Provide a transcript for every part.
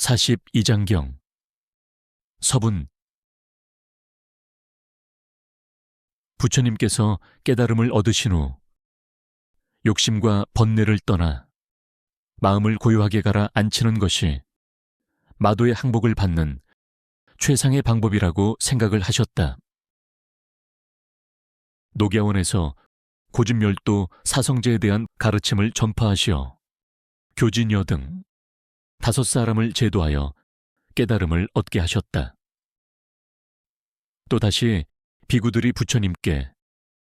42장경 서분. 부처님께서 깨달음을 얻으신 후 욕심과 번뇌를 떠나 마음을 고요하게 갈아 앉히는 것이 마도의 항복을 받는 최상의 방법이라고 생각을 하셨다. 녹야원에서 고집멸도 사성제에 대한 가르침을 전파하시어 교진여 등 5사람을 제도하여 깨달음을 얻게 하셨다. 또다시 비구들이 부처님께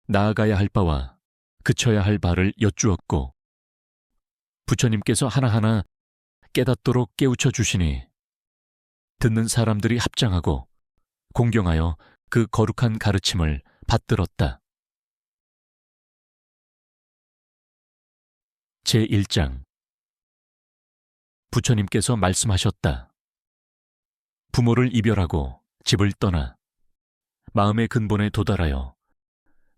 나아가야 할 바와 그쳐야 할 바를 여쭈었고, 부처님께서 하나하나 깨닫도록 깨우쳐 주시니 듣는 사람들이 합장하고 공경하여 그 거룩한 가르침을 받들었다. 제1장. 부처님께서 말씀하셨다. 부모를 이별하고 집을 떠나 마음의 근본에 도달하여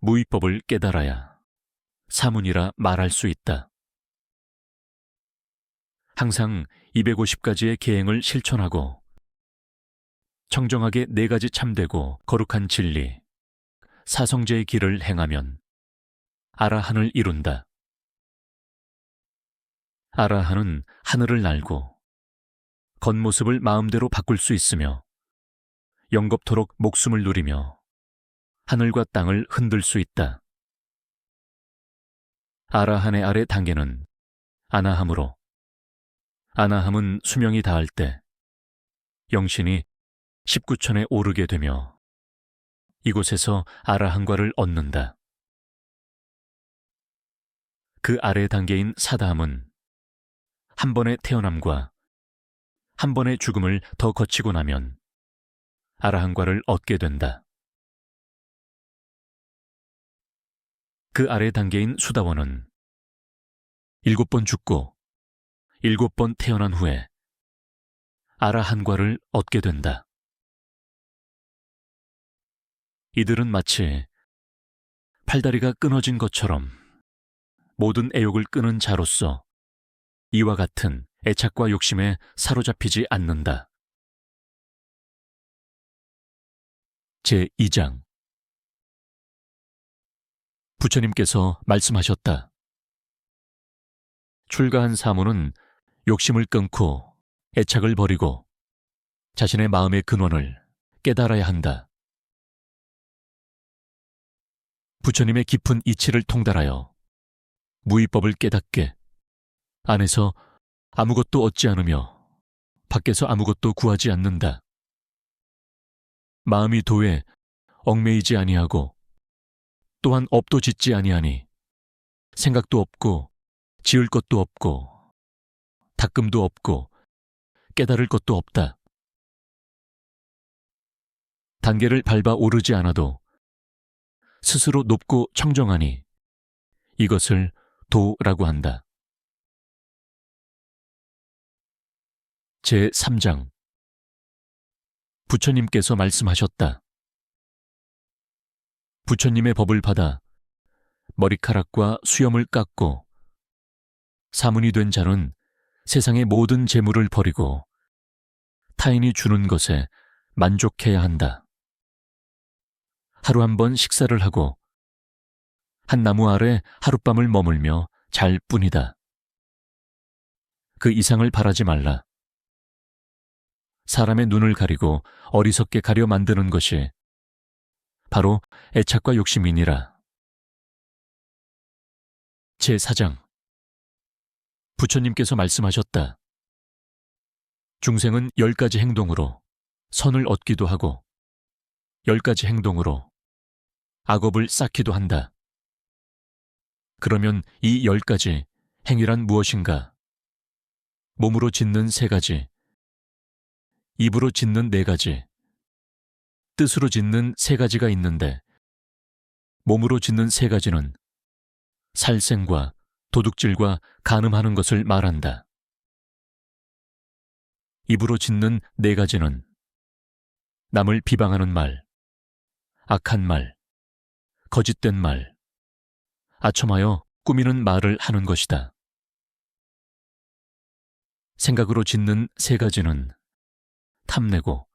무위법을 깨달아야 사문이라 말할 수 있다. 항상 250가지의 계행을 실천하고 청정하게 4가지 참되고 거룩한 진리, 사성제의 길을 행하면 아라한을 이룬다. 아라한은 하늘을 날고 겉모습을 마음대로 바꿀 수 있으며 영겁토록 목숨을 누리며 하늘과 땅을 흔들 수 있다. 아라한의 아래 단계는 아나함으로, 아나함은 수명이 닿을 때 영신이 19천에 오르게 되며 이곳에서 아라한과를 얻는다. 그 아래 단계인 사다함은 한 번의 태어남과 한 번의 죽음을 더 거치고 나면 아라한과를 얻게 된다. 그 아래 단계인 수다원은 7번 죽고 7번 태어난 후에 아라한과를 얻게 된다. 이들은 마치 팔다리가 끊어진 것처럼 모든 애욕을 끄는 자로서 이와 같은 애착과 욕심에 사로잡히지 않는다. 제2장. 부처님께서 말씀하셨다. 출가한 사무는 욕심을 끊고 애착을 버리고 자신의 마음의 근원을 깨달아야 한다. 부처님의 깊은 이치를 통달하여 무위법을 깨닫게 안에서 아무것도 얻지 않으며 밖에서 아무것도 구하지 않는다. 마음이 도에 얽매이지 아니하고 또한 업도 짓지 아니하니 생각도 없고 지을 것도 없고 닦음도 없고 깨달을 것도 없다. 단계를 밟아 오르지 않아도 스스로 높고 청정하니 이것을 도라고 한다. 제3장. 부처님께서 말씀하셨다. 부처님의 법을 받아 머리카락과 수염을 깎고 사문이 된 자는 세상의 모든 재물을 버리고 타인이 주는 것에 만족해야 한다. 하루 한 번 식사를 하고 한 나무 아래 하룻밤을 머물며 잘 뿐이다. 그 이상을 바라지 말라. 사람의 눈을 가리고 어리석게 가려 만드는 것이 바로 애착과 욕심이니라. 제4장. 부처님께서 말씀하셨다. 중생은 10가지 행동으로 선을 얻기도 하고 10가지 행동으로 악업을 쌓기도 한다. 그러면 이 10가지 행위란 무엇인가? 몸으로 짓는 3가지, 입으로 짓는 4가지, 뜻으로 짓는 3가지가 있는데 몸으로 짓는 3가지는 살생과 도둑질과 간음하는 것을 말한다. 입으로 짓는 4가지는 남을 비방하는 말, 악한 말, 거짓된 말, 아첨하여 꾸미는 말을 하는 것이다. 생각으로 짓는 세 가지는 탐내고,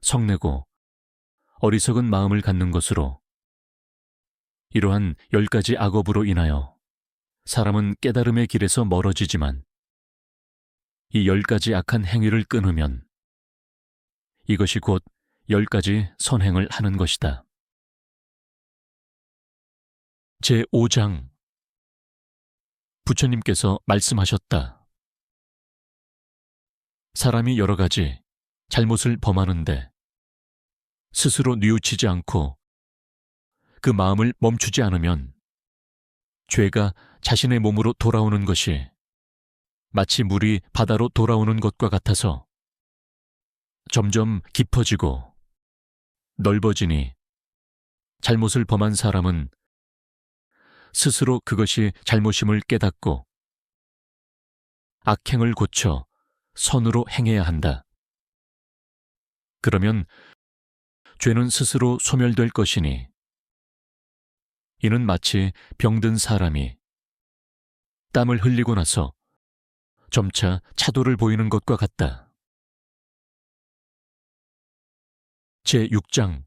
성내고, 어리석은 마음을 갖는 것으로, 이러한 10가지 악업으로 인하여 사람은 깨달음의 길에서 멀어지지만 이 10가지 악한 행위를 끊으면 이것이 곧 10가지 선행을 하는 것이다. 제5장 부처님께서 말씀하셨다. 사람이 여러 가지 잘못을 범하는데 스스로 뉘우치지 않고 그 마음을 멈추지 않으면 죄가 자신의 몸으로 돌아오는 것이 마치 물이 바다로 돌아오는 것과 같아서 점점 깊어지고 넓어지니 잘못을 범한 사람은 스스로 그것이 잘못임을 깨닫고 악행을 고쳐 선으로 행해야 한다. 그러면 죄는 스스로 소멸될 것이니 이는 마치 병든 사람이 땀을 흘리고 나서 점차 차도를 보이는 것과 같다. 제6장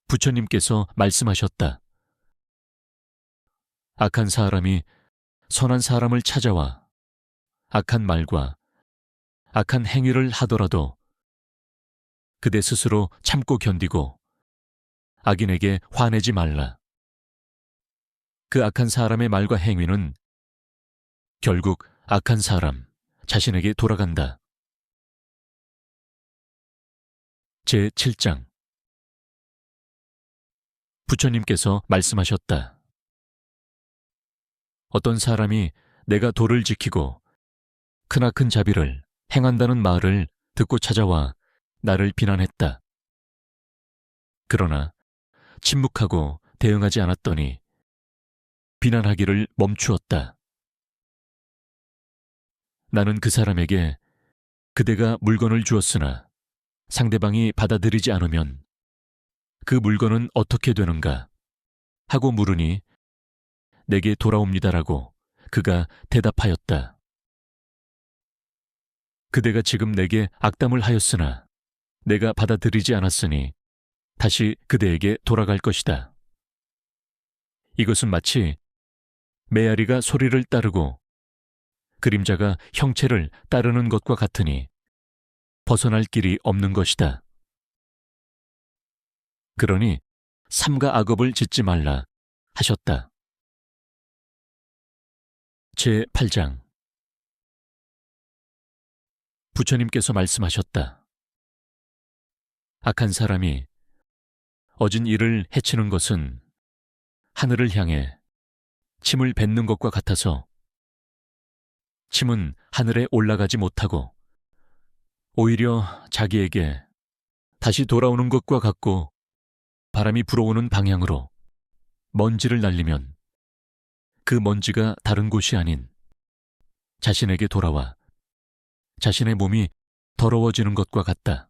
부처님께서 말씀하셨다. 악한 사람이 선한 사람을 찾아와 악한 말과 악한 행위를 하더라도 그대 스스로 참고 견디고 악인에게 화내지 말라. 그 악한 사람의 말과 행위는 결국 악한 사람 자신에게 돌아간다. 제7장 부처님께서 말씀하셨다. 어떤 사람이 내가 도를 지키고 크나큰 자비를 행한다는 말을 듣고 찾아와 나를 비난했다. 그러나 침묵하고 대응하지 않았더니 비난하기를 멈추었다. 나는 그 사람에게 그대가 물건을 주었으나 상대방이 받아들이지 않으면 그 물건은 어떻게 되는가 하고 물으니 내게 돌아옵니다라고 그가 대답하였다. 그대가 지금 내게 악담을 하였으나 내가 받아들이지 않았으니 다시 그대에게 돌아갈 것이다. 이것은 마치 메아리가 소리를 따르고 그림자가 형체를 따르는 것과 같으니 벗어날 길이 없는 것이다. 그러니 삼가 악업을 짓지 말라 하셨다. 제8장 부처님께서 말씀하셨다. 악한 사람이 어진 이를 해치는 것은 하늘을 향해 침을 뱉는 것과 같아서 침은 하늘에 올라가지 못하고 오히려 자기에게 다시 돌아오는 것과 같고 바람이 불어오는 방향으로 먼지를 날리면 그 먼지가 다른 곳이 아닌 자신에게 돌아와 자신의 몸이 더러워지는 것과 같다.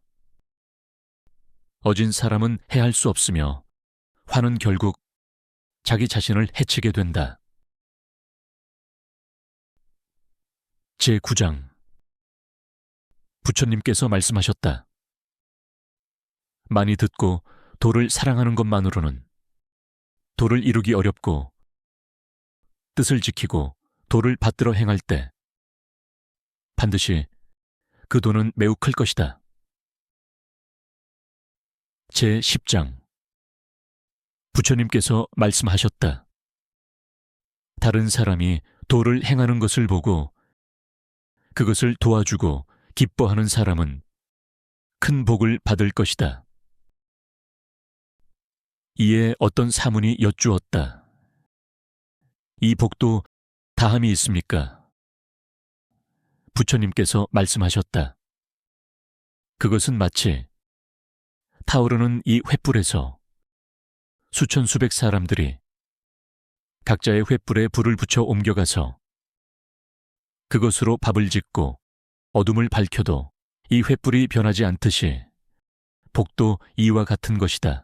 어진 사람은 해할 수 없으며 화는 결국 자기 자신을 해치게 된다. 제9장 부처님께서 말씀하셨다. 많이 듣고 도를 사랑하는 것만으로는 도를 이루기 어렵고 뜻을 지키고 도를 받들어 행할 때 반드시 그 도는 매우 클 것이다. 제10장 부처님께서 말씀하셨다. 다른 사람이 도를 행하는 것을 보고 그것을 도와주고 기뻐하는 사람은 큰 복을 받을 것이다. 이에 어떤 사문이 여쭈었다. 이 복도 다함이 있습니까? 부처님께서 말씀하셨다. 그것은 마치 타오르는 이 횃불에서 수천 수백 사람들이 각자의 횃불에 불을 붙여 옮겨가서 그것으로 밥을 짓고 어둠을 밝혀도 이 횃불이 변하지 않듯이 복도 이와 같은 것이다.